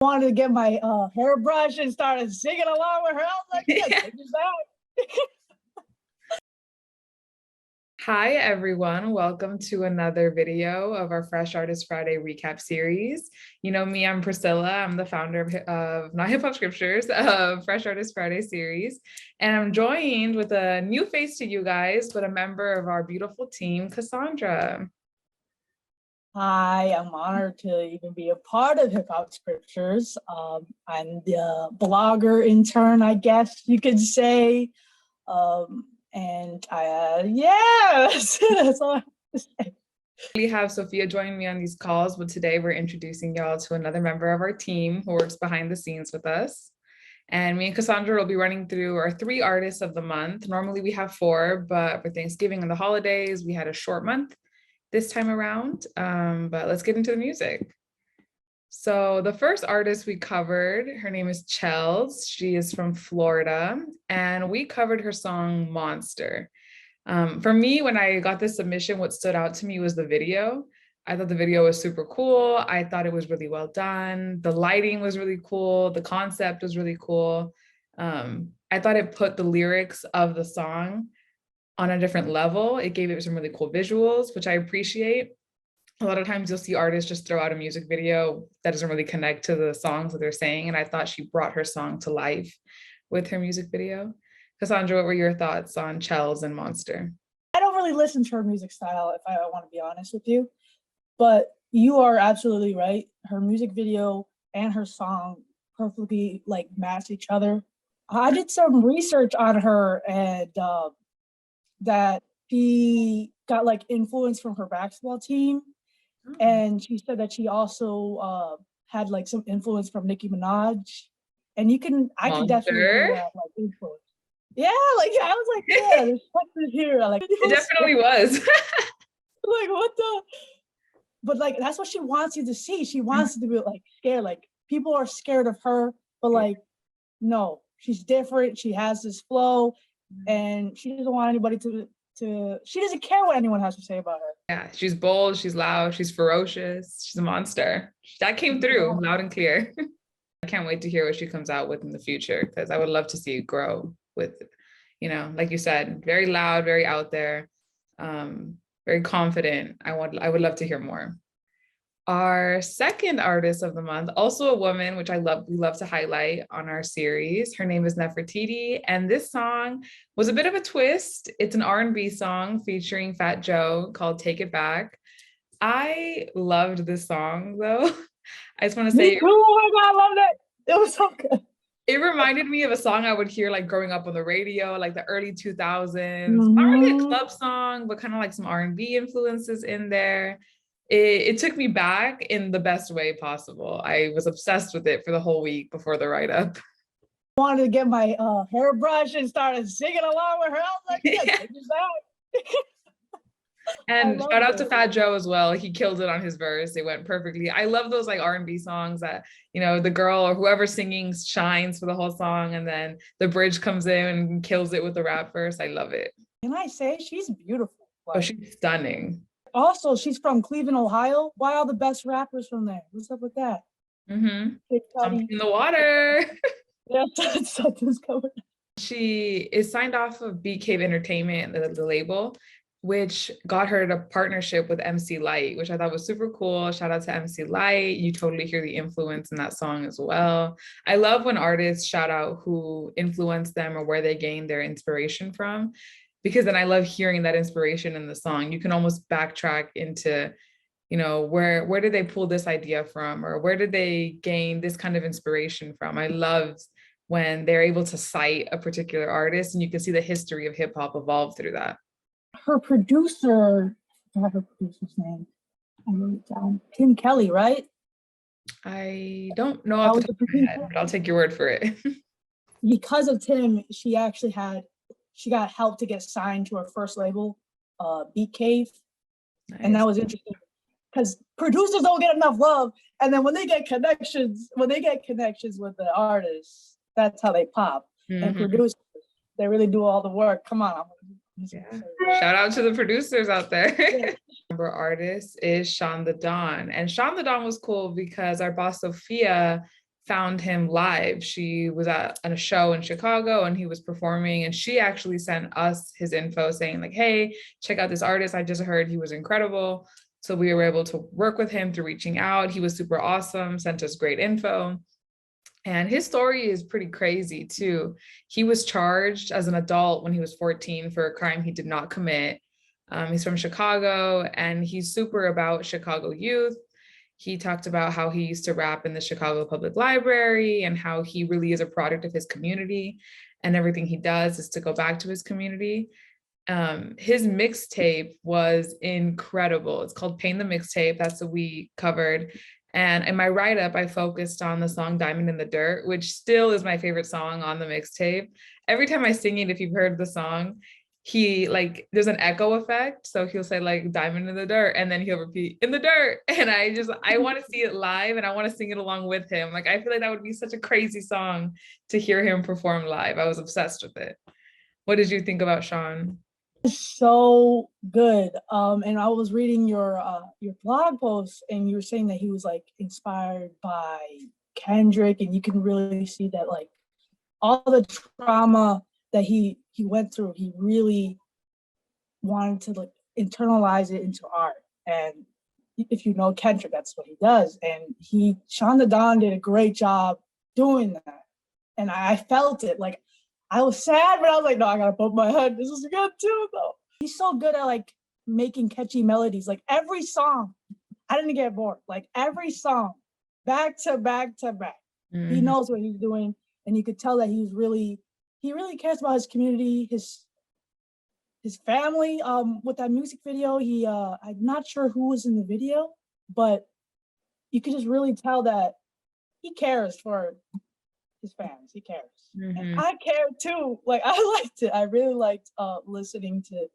Wanted to get my hairbrush and started singing along with her. I was like, yeah, check this out. Hi, everyone. Welcome to another video of our Fresh Artist Friday recap series. You know me, I'm Priscilla. I'm the founder of Not Hip Hop Scriptures, of Fresh Artist Friday series. And I'm joined with a new face to you guys, but a member of our beautiful team, Cassandra. Hi, I'm honored to even be a part of Hip Hop Scriptures. I'm the blogger intern, I guess you could say. Yes, that's all I have to say. We have Sophia joining me on these calls, but today we're introducing y'all to another member of our team who works behind the scenes with us. And me and Cassandra will be running through our 3 artists of the month. Normally we have 4, but for Thanksgiving and the holidays, we had a short month this time around. But let's get into the music. So the first artist we covered, her name is Chelzzz. She is from Florida, and we covered her song Monster. For me, when I got this submission, what stood out to me was the video. I thought the video was super cool. I thought it was really well done. The lighting was really cool. The concept was really cool. I thought it put the lyrics of the song on a different level. It gave it some really cool visuals, which I appreciate. A lot of times you'll see artists just throw out a music video that doesn't really connect to the songs that they're saying. And I thought she brought her song to life with her music video. Cassandra, what were your thoughts on Chelzzz and Monster? I don't really listen to her music style, if I want to be honest with you. But you are absolutely right. Her music video and her song perfectly match each other. I did some research on her, and that she got influence from her basketball team. And she said that she also had some influence from Nicki Minaj. And I could definitely do that influence. Yeah, I was like, yeah, there's something here. It definitely was. What the? But that's what she wants you to see. She wants you to be scared. People are scared of her, but no, she's different. She has this flow, and she doesn't want anybody to. She doesn't care what anyone has to say about her. Yeah, she's bold, she's loud, she's ferocious, she's a monster. That came through loud and clear. I can't wait to hear what she comes out with in the future, because I would love to see it grow with, like you said, very loud, very out there, very confident. I would love to hear more. Our second artist of the month, also a woman, which we love to highlight on our series. Her name is Nefertitti, and this song was a bit of a twist. It's an R&B song featuring Fat Joe called Take It Back. I loved this song, though. I just want to say, me too. Oh my God, I loved it. It was so good. It reminded me of a song I would hear growing up on the radio, the early 2000s. Not really a club song, but kind of some R&B influences in there. It took me back in the best way possible. I was obsessed with it for the whole week before the write-up. I wanted to get my hairbrush and started singing along with her. I was like, yeah, check this out. And shout out to Fat Joe as well. He killed it on his verse. It went perfectly. I love those R&B songs that, the girl or whoever's singing shines for the whole song, and then the bridge comes in and kills it with the rap verse. I love it. Can I say she's beautiful? Oh, she's stunning. Also, she's from Cleveland, Ohio. Why are the best rappers from there? What's up with that? Something in the water. Yeah, something's going. She is signed off of Beat Cave Entertainment, the label, which got her a partnership with MC Lyte, which I thought was super cool. Shout out to MC Lyte. You totally hear the influence in that song as well. I love when artists shout out who influenced them or where they gained their inspiration from, because then I love hearing that inspiration in the song. You can almost backtrack into, where did they pull this idea from, or where did they gain this kind of inspiration from? I loved when they're able to cite a particular artist, and you can see the history of hip hop evolve through that. Her producer, I forgot her producer's name. I wrote it down. Tim Kelly, right? I don't know off the top of my head, but I'll take your word for it. Because of Tim, she got help to get signed to her first label, Beat Cave. Nice. And that was interesting because producers don't get enough love. And then when they get connections with the artists, that's how they pop. And producers, they really do all the work. Come on. Yeah. Shout out to the producers out there. Yeah. Number artist is Shawn TheDon. And Shawn TheDon was cool because our boss Sophia found him live. She was at a show in Chicago and he was performing, and she actually sent us his info saying like, hey, check out this artist. I just heard he was incredible. So we were able to work with him through reaching out. He was super awesome, sent us great info. And his story is pretty crazy too. He was charged as an adult when he was 14 for a crime he did not commit. He's from Chicago and he's super about Chicago youth. He talked about how he used to rap in the Chicago Public Library and how he really is a product of his community, and everything he does is to go back to his community. His mixtape was incredible. It's called Pain the Mixtape. That's what we covered. And in my write-up, I focused on the song Diamond in the Dirt, which still is my favorite song on the mixtape. Every time I sing it, if you've heard the song, he like, there's an echo effect. So he'll say like diamond in the dirt, and then he'll repeat in the dirt. And I want to see it live and I want to sing it along with him. Like, I feel like that would be such a crazy song to hear him perform live. I was obsessed with it. What did you think about Shawn? So good. And I was reading your blog post, and you were saying that he was like inspired by Kendrick, and you can really see that like all the trauma that he went through, he really wanted to like internalize it into art. And if you know Kendrick, that's what he does. And Shawn TheDon did a great job doing that. And I felt it. Like, I was sad, but I was like, no, I gotta bump my head. This is good too, though. He's so good at like making catchy melodies. Like every song, I didn't get bored. Like every song, back to back to back. Mm-hmm. He knows what he's doing, and you could tell that he really cares about his community, his family. With that music video, I'm not sure who was in the video, but you could just really tell that he cares for his fans. He cares. Mm-hmm. And I care too. Like, I liked it. I really liked listening to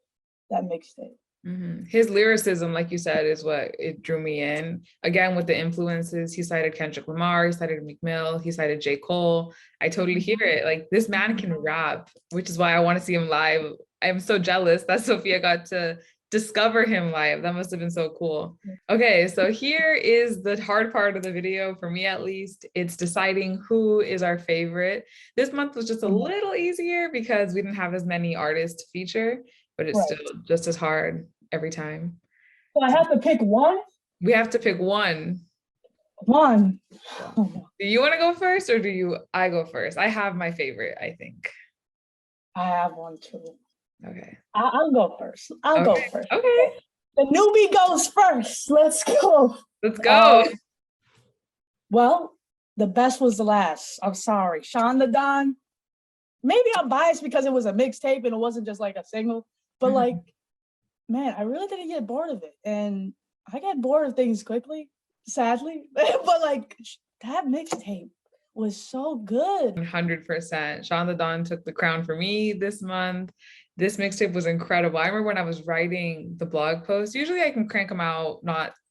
that mixtape. Mm-hmm. His lyricism, like you said, is what it drew me in. Again, with the influences, he cited Kendrick Lamar, he cited Meek Mill, he cited J. Cole. I totally hear it. Like, this man can rap, which is why I want to see him live. I'm so jealous that Sophia got to discover him live. That must have been so cool. Okay, so here is the hard part of the video, for me at least. It's deciding who is our favorite. This month was just a little easier because we didn't have as many artists to feature, but it's still just as hard every time. So I have to pick one? We have to pick one. One. Do you want to go first, or I go first? I have my favorite, I think. I have one too. Okay. I'll go first. I'll go first. Okay. The newbie goes first. Let's go. Let's go. Well, the best was the last. I'm sorry. Shawn TheDon. Maybe I'm biased because it was a mixtape and it wasn't just like a single. But like, man, I really didn't get bored of it. And I get bored of things quickly, sadly. But like, that mixtape was so good. 100%. Shawn TheDon took the crown for me this month. This mixtape was incredible. I remember when I was writing the blog post, usually I can crank them out,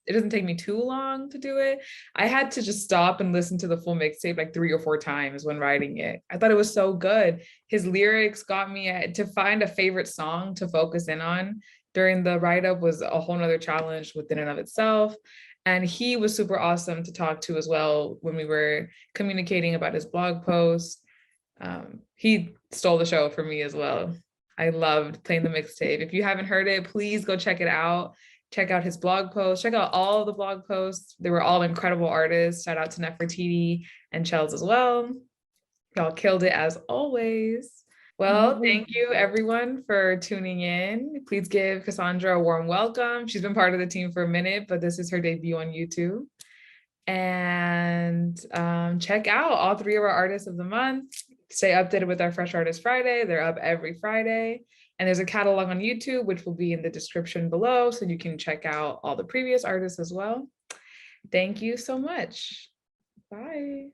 it doesn't take me too long to do it. I had to just stop and listen to the full mixtape like 3 or 4 times when writing it. I thought it was so good. His lyrics got me to find a favorite song to focus in on during the write-up was a whole nother challenge within and of itself. And he was super awesome to talk to as well when we were communicating about his blog post. He stole the show for me as well. I loved playing the mixtape. If you haven't heard it, please go check it out. Check out his blog post. Check out all the blog posts. They were all incredible artists. Shout out to Nefertitti and Chelzzz as well. Y'all killed it as always. Well, thank you everyone for tuning in. Please give Cassandra a warm welcome. She's been part of the team for a minute, but this is her debut on YouTube. And check out all 3 of our artists of the month. Stay updated with our Fresh Artist Friday. They're up every Friday. And there's a catalog on YouTube, which will be in the description below, so you can check out all the previous artists as well. Thank you so much. Bye.